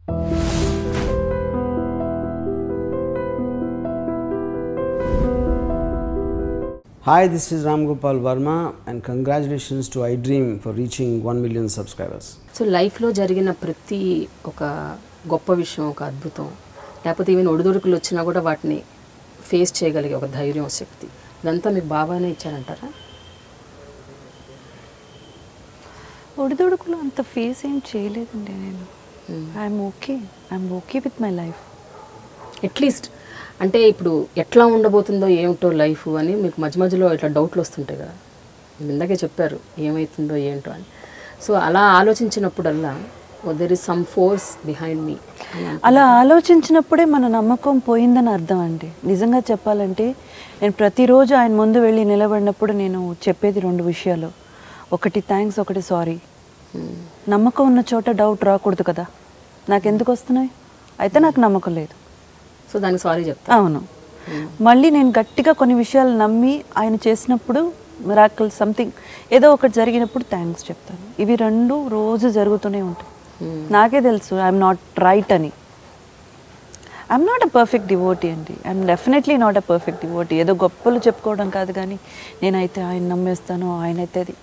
Hi, this is Ram Gopal Verma and congratulations to iDream for reaching 1 million subscribers. So లైఫ్లో జరిగిన ప్రతి ఒక గొప్ప విషయం, ఒక అద్భుతం, లేకపోతే ఈవెన్ ఒడిదుడుకులు వచ్చినా కూడా వాటిని ఫేస్ చేయగలిగే ఒక ధైర్యం, శక్తి, ఇదంతా మీకు బాగానే ఇచ్చారంటారా? ఒడిదుడుకులు అంత ఫేస్ ఏం చేయలేదండి నేను. I'm okay with my life. At least అంటే ఇప్పుడు ఎట్లా ఉండబోతుందో ఏమిటో లైఫ్ అని మీకు మధ్య మధ్యలో ఇట్లా డౌట్లు వస్తుంటాయి కదా, మీరు ఇందాకే చెప్పారు ఏమవుతుందో ఏంటో అని. సో అలా ఆలోచించినప్పుడల్లా there is some force behind me, అలా ఆలోచించినప్పుడే మన నమ్మకం పోయిందని అర్థం అండి. నిజంగా చెప్పాలంటే నేను ప్రతిరోజు ఆయన ముందు వెళ్ళి నిలబడినప్పుడు నేను చెప్పేది 2 విషయాలు. ఒకటి థ్యాంక్స్, ఒకటి సారీ. నమ్మకం ఉన్న చోట డౌట్ రాకూడదు కదా. నాకు ఎందుకు వస్తున్నాయి? అయితే నాకు నమ్మకం లేదు, సో దానికి సారీ చెప్తా. అవును. మళ్ళీ నేను గట్టిగా కొన్ని విషయాలు నమ్మి ఆయన చేసినప్పుడు మిరాకిల్ సంథింగ్ ఏదో ఒకటి జరిగినప్పుడు థ్యాంక్స్ చెప్తాను. ఇవి 2 రోజు జరుగుతూనే ఉంటాయి. నాకే తెలుసు ఐఎమ్ నాట్ రైట్ అని. I'm not a perfect devotee అండి. I'm definitely not a perfect devotee. ఏదో గొప్పలు చెప్పుకోవడం కాదు, కానీ నేనైతే ఆయన నమ్మేస్తాను, ఆయనైతే అది.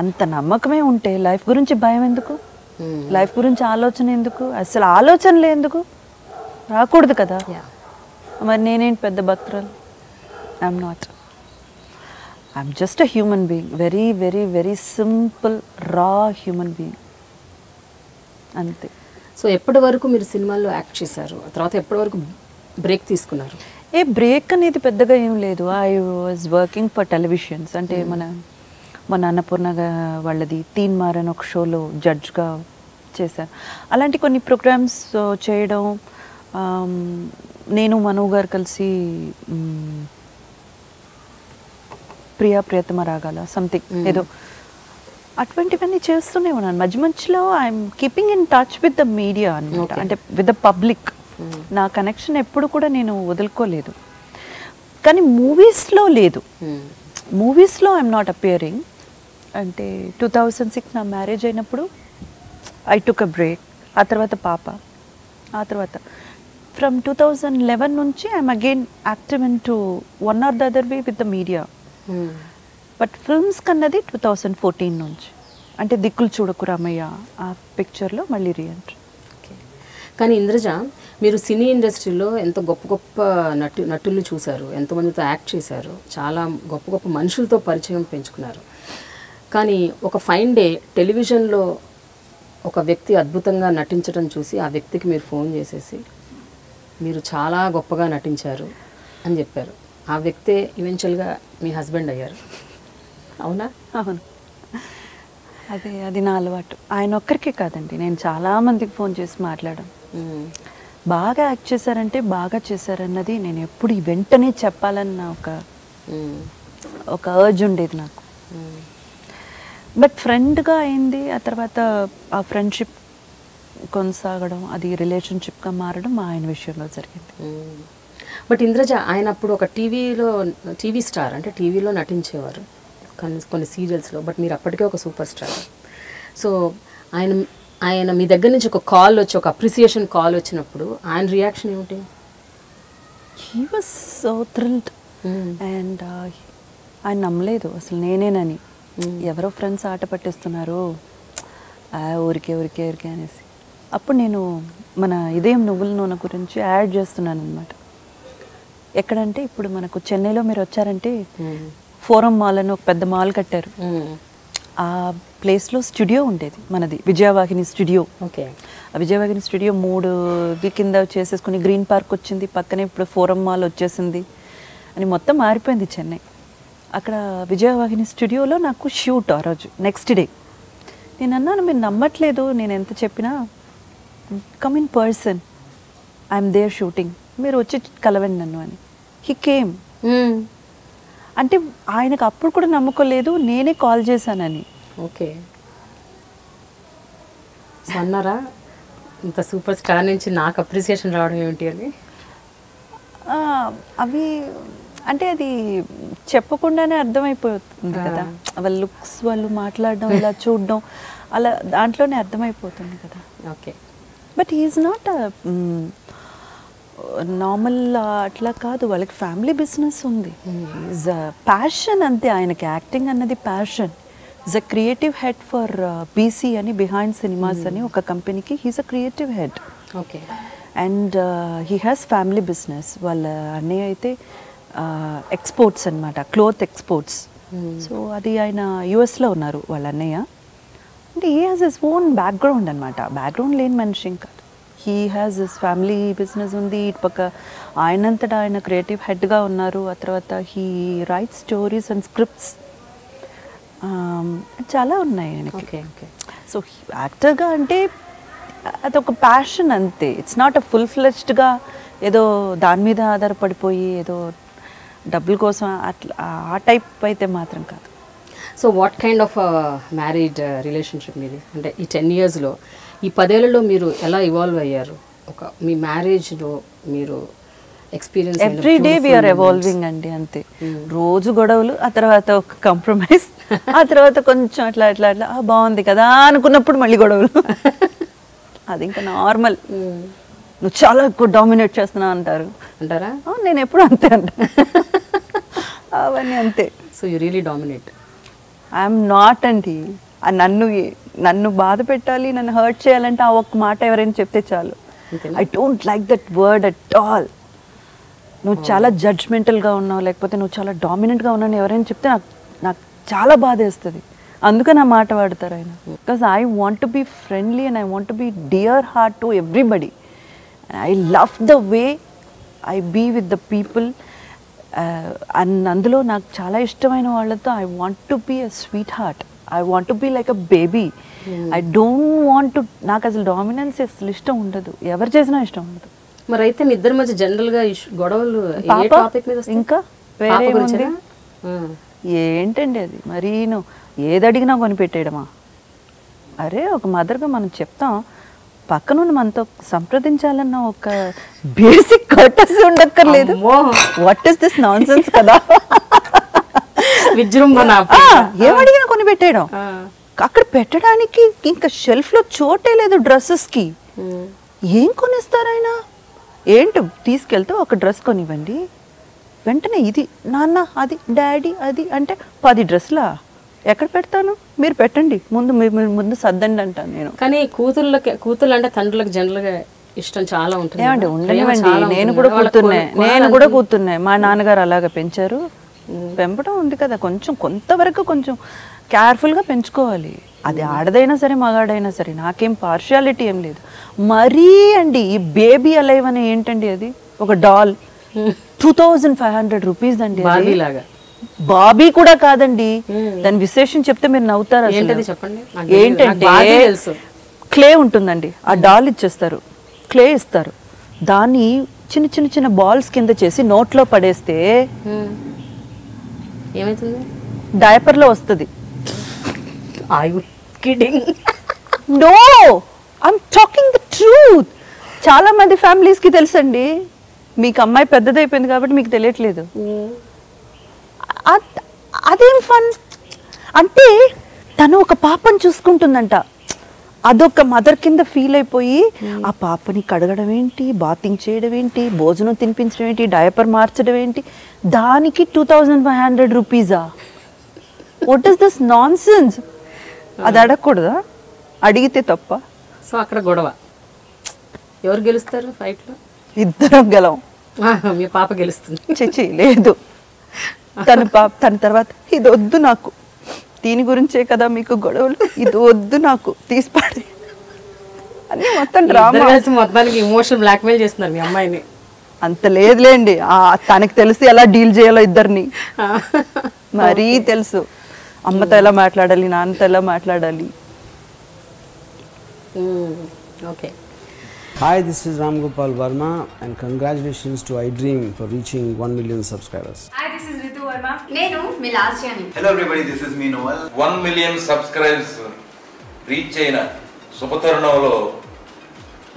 అంత నమ్మకమే ఉంటే లైఫ్ గురించి భయం ఎందుకు? లైఫ్ గురించి ఆలోచన ఎందుకు? అసలు ఆలోచనలే ఎందుకు రాకూడదు కదా. మరి నేనేంటి పెద్ద భక్తురాలు? I'm not. I'm just a human being. Very very very simple రా హ్యూమన్ బీయింగ్, అంతే. సో ఎప్పటి వరకు మీరు సినిమాల్లో యాక్ట్ చేశారు? తర్వాత ఎప్పటి వరకు బ్రేక్ తీసుకున్నారు? బ్రేక్ అనేది పెద్దగా ఏం లేదు. I was working for televisions. అంటే మన అన్నపూర్ణ వాళ్ళది తీన్ మార్ అని ఒక షోలో జడ్జ్గా చేశాను. అలాంటి కొన్ని ప్రోగ్రామ్స్ చేయడం. నేను మను గారు కలిసి ప్రియతమ రాగాల సంథింగ్ ఏదో అటువంటివన్నీ చేస్తూనే ఉన్నాను. మధ్యలో I'm keeping in touch with the media అనమాట, అంటే విత్ ద పబ్లిక్. నా కనెక్షన్ ఎప్పుడు కూడా నేను వదులుకోలేదు. కానీ మూవీస్లో లేదు. మూవీస్లో ఐఎమ్ నాట్ అపియరింగ్. అంటే 2006 నా మ్యారేజ్ అయినప్పుడు ఐ టుక్ అ బ్రేక్. ఆ తర్వాత పాప, ఆ తర్వాత ఫ్రమ్ 2011 నుంచి I'm again active in to one or the other way with the media. But films కన్నది 2014 నుంచి. అంటే దిక్కులు చూడకు రామయ్య ఆ పిక్చర్లో మళ్ళీ రీఎంట్రీ. కానీ ఇంద్రజ, మీరు సినీ ఇండస్ట్రీలో ఎంతో గొప్ప గొప్ప నటుల్ని చూశారు, ఎంతోమందితో యాక్ట్ చేశారు, చాలా గొప్ప గొప్ప మనుషులతో పరిచయం పెంచుకున్నారు. కానీ ఒక ఫైన్ డే టెలివిజన్లో ఒక వ్యక్తి అద్భుతంగా నటించడం చూసి ఆ వ్యక్తికి మీరు ఫోన్ చేసేసి మీరు చాలా గొప్పగా నటించారు అని చెప్పారు. ఆ వ్యక్తే ఈవెన్చువల్గా మీ హస్బెండ్ అయ్యారు, అవునా? అవును, అది నా అలవాటు. ఆయన ఒక్కరికే కాదండి, నేను చాలామందికి ఫోన్ చేసి మాట్లాడాను. బాగా యాక్ట్ చేశారంటే బాగా చేశారన్నది నేను ఎప్పుడు వెంటనే చెప్పాలన్న ఒక అర్జ్ ఉండేది నాకు. బట్ ఫ్రెండ్గా అయింది. ఆ తర్వాత ఆ ఫ్రెండ్షిప్ కొనసాగడం, అది రిలేషన్షిప్గా మారడం ఆయన విషయంలో జరిగింది. బట్ ఇంద్రజ, ఆయన అప్పుడు ఒక టీవీ స్టార్, అంటే టీవీలో నటించేవారు కొన్ని సీరియల్స్లో. బట్ మీరు అప్పటికే ఒక సూపర్ స్టార్. సో ఆయన మీ దగ్గర నుంచి ఒక కాల్ వచ్చి, ఒక అప్రిసియేషన్ కాల్ వచ్చినప్పుడు ఆయన రియాక్షన్ ఏమిటి? He was so thrilled. And ఆయన నమ్మలేదు అసలు నేనేనని. ఎవరో ఫ్రెండ్స్ ఆట పట్టిస్తున్నారు ఊరికే అనేసి. అప్పుడు నేను మన ఇదేం నువ్వుల నూనె గురించి యాడ్ చేస్తున్నాను అనమాట. ఎక్కడంటే ఇప్పుడు మనకు చెన్నైలో మీరు వచ్చారంటే ఫోరం మాల్ అని ఒక పెద్ద మాల్ కట్టారు. ఆ ప్లేస్లో స్టూడియో ఉండేది మనది, విజయవాహిని స్టూడియో. ఓకే. ఆ విజయవాహిని స్టూడియో 3 కింద చేసేసుకుని గ్రీన్ పార్క్ వచ్చింది, పక్కనే ఇప్పుడు ఫోరం మాల్ వచ్చేసింది అని మొత్తం మారిపోయింది చెన్నై. అక్కడ విజయవాహిని స్టూడియోలో నాకు షూట్ ఆ రోజు నెక్స్ట్ డే. నేను అన్నాను, మీరు నమ్మట్లేదు నేను ఎంత చెప్పినా, come in person, I'm there shooting, మీరు వచ్చి కలవండి నన్ను అని. He came. అంటే ఆయనకు అప్పుడు కూడా నమ్మకలేదు, నేనే కాల్ చేశానని. ఓకే. అన్నారా ఇంత సూపర్ స్టార్ నుంచి నాకు అప్రిసియేషన్ రావడం ఏమిటి అని? అవి అంటే అది చెప్పకుండానే అర్థమైపోతుంది కదా, వాళ్ళ లుక్స్, వాళ్ళు మాట్లాడడం, ఇలా చూడడం, అలా దాంట్లోనే అర్థమైపోతుంది కదా. Okay. But he's not normal అట్లా కాదు, వాళ్ళకి ఫ్యామిలీ బిజినెస్ ఉంది. ఈజ్ ప్యాషన్ అంతే, ఆయనకి యాక్టింగ్ అన్నది passion. Is a creative head for BC అని, బిహైండ్ సినిమాస్ అని ఒక కంపెనీకి he's a creative head. Okay. And he has family business. వాళ్ళ అన్నయ్య అయితే ఎక్స్పోర్ట్స్ అనమాట, క్లోత్ ఎక్స్పోర్ట్స్. సో అది ఆయన యుఎస్లో ఉన్నారు వాళ్ళ అన్నయ్య. అంటే he has his own background అనమాట, బ్యాక్గ్రౌండ్ లేని మనిషి ఇంకా. He has his family business ఉంది, ఇటు పక్క ఆయనంతటా ఆయన క్రియేటివ్ హెడ్గా ఉన్నారు. ఆ తర్వాత he writes stories and scripts, చాలా ఉన్నాయి ఆయనకి. Okay okay. సో యాక్టర్గా అంటే అదొక ప్యాషన్ అంతే. ఇట్స్ నాట్ అ ఫుల్ ఫ్లెజ్డ్గా ఏదో దాని మీద ఆధారపడిపోయి ఏదో డబ్బుల కోసం అట్లా ఆ టైప్ అయితే మాత్రం కాదు. So what kind of married relationship మీది? అంటే ఈ 10 yearsలో, ఈ 10 ఏళ్లలో మీరు ఎలా ఇవాల్వ్ అయ్యారు? ఒక మీ మ్యారేజ్లో మీరు experience? Every day we're evolving అండి, అంతే. రోజు గొడవలు, ఆ తర్వాత ఒక కాంప్రమైజ్, ఆ తర్వాత కొంచెం అట్లా అట్లా అట్లా బాగుంది కదా అనుకున్నప్పుడు మళ్ళీ గొడవలు. అది ఇంకా నార్మల్. నువ్వు చాలా ఎక్కువ డామినేట్ చేస్తున్నావు అంటారా? నేను ఎప్పుడు అంతే అంటాను. అవన్నీ అంతే. So you really dominate? I'm not అండి. నన్ను బాధ పెట్టాలి, నన్ను హర్ట్ చేయాలంటే ఆ ఒక్క మాట ఎవరైనా చెప్తే చాలు. I don't like that word at all. నువ్వు చాలా జడ్జ్మెంటల్గా ఉన్నావు, లేకపోతే నువ్వు చాలా డామినెంట్గా ఉన్నావు ఎవరైనా చెప్తే నాకు చాలా బాధ వేస్తుంది. అందుకని ఆ మాట వాడతారు ఆయన. Because I want to be friendly and I want to be dear heart to everybody. I love the way I be with the people. And అందులో నాకు చాలా ఇష్టమైన వాళ్ళతో I want to be a sweet heart. I want to be like a baby. I don't want to, నాకు అసలు dominance అసలు ఇష్టం ఉండదు, ఎవరు చేసినా ఇష్టం ఉండదు. మరి అయితే మీ ఇద్దరి మధ్య జనరల్గా గొడవలు ఏ టాపిక్ మీద? ఇంకా వేరే ఏంటండి అది మరి, నువ్వు ఏది అడిగినా కొనిపెట్టేయడమా? అరే ఒక మదర్గా మనం చెప్తాం, పక్కనున్న మనతో సంప్రదించాలన్న ఒక బేసిక్ కర్టసీ ఉండక్కర్లేదు. వాట్ ఇస్ దిస్ నాన్సెన్స్ కదా. విజృంభణ, ఏమడిగినా కొనిపెట్టేయడం. అక్కడ పెట్టడానికి ఇంకా షెల్ఫ్లో చోటే లేదు డ్రెస్సెస్కి. ఏం కొనిస్తారైనా? ఏంటి తీసుకెళ్తే ఒక డ్రెస్ కొనివ్వండి, వెంటనే ఇది నాన్న, అది డాడీ, అది అంటే 10 డ్రెస్సులా? ఎక్కడ పెడతాను? మీరు పెట్టండి ముందు సర్దండి అంటాను నేను. కానీ కూతుర్లు అంటే తండ్రులకు జనరల్గా ఇష్టం చాలా ఉంటుంది. ఏమంటే ఉండనివ్వండి, నేను కూడా కూతున్నాయి. మా నాన్నగారు అలాగ పెంచారు. పెంపడం ఉంది కదా, కొంతవరకు కొంచెం కేర్ఫుల్గా పెంచుకోవాలి. అది ఆడదైనా సరే మగాడైనా సరే, నాకేం పార్షియాలిటీ ఏం లేదు. మరీ అండి ఈ బేబీ అలైవ్ అని ఏంటండి, అది ఒక డాల్ 2500 రూపీస్ అండి. బాబీ కూడా కాదండి, దాని విశేషం చెప్తే మీరు నవ్వుతారు. ఏంటంటే క్లే ఉంటుందండి, ఆ డాల్ ఇచ్చేస్తారు, క్లే ఇస్తారు, దాన్ని చిన్న చిన్న చిన్న బాల్స్ కింద చేసి నోట్లో పడేస్తే ఏమవుతుంది? డైపర్లో వస్తుంది. No, I'm talking the truth. చాలా మంది ఫ్యామిలీస్కి తెలుసండి. మీకు అమ్మాయి పెద్దదైపోయింది కాబట్టి మీకు తెలియట్లేదు. అదేం ఫన్ అంటే, తను ఒక పాపను చూసుకుంటుందంట, అదొక మదర్ కింద ఫీల్ అయిపోయి ఆ పాపని కడగడం ఏంటి, బాతింగ్ చేయడం ఏంటి, భోజనం తినిపించడం ఏంటి, డైపర్ మార్చడం ఏంటి, దానికి 2500 రూపీసా? What is this nonsense? అది అడగకూడదా? అడిగితే తప్ప. సో అక్కడ గొడవ ఎవరు గెలుస్తారు ఫైట్లో? ఇద్దరం గెలవం. మీ పాప గెలుస్తుంది? చచ్చి లేదు, తన తర్వాత ఇది వద్దు నాకు, దీని గురించే కదా మీకు గొడవలు, ఇది వద్దు నాకు, తీసిపాడే అన్ని మొత్తం డ్రామా. మొత్తానికి ఇమోషనల్ బ్లాక్మెయిల్ చేస్తున్నారు మీ అమ్మాయిని. అంత లేదులేండి, తనకి తెలిసి ఎలా డీల్ చేయాలో ఇద్దరిని మరీ తెలుసు. అమ్మతో ఎలా మాట్లాడాలి, నాన్నతో ఎలా మాట్లాడాలి. Okay. Hi, this is Ram Gopal Verma and congratulations to iDream for reaching 1 million subscribers. Hi, this is Ritu Verma. Nenu Milasyani. Hello everybody, this is me Noel. 1 million subscribers reach అయిన శుభతరుణంలో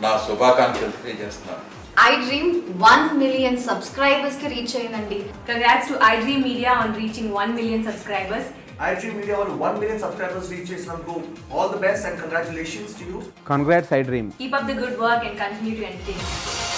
నా శుభాకాంక్షలు తెలియజేస్తున్నాను. iDream 1 million subscribers ki reach అయ్యిందండి. Congrats to iDream Media on reaching 1 million subscribers. iDream Media వాళ్ళు 1 million subscribers reach చేసినందుకు all the best and congratulations to you. Congrats, iDream. Keep up the good work and continue to entertain.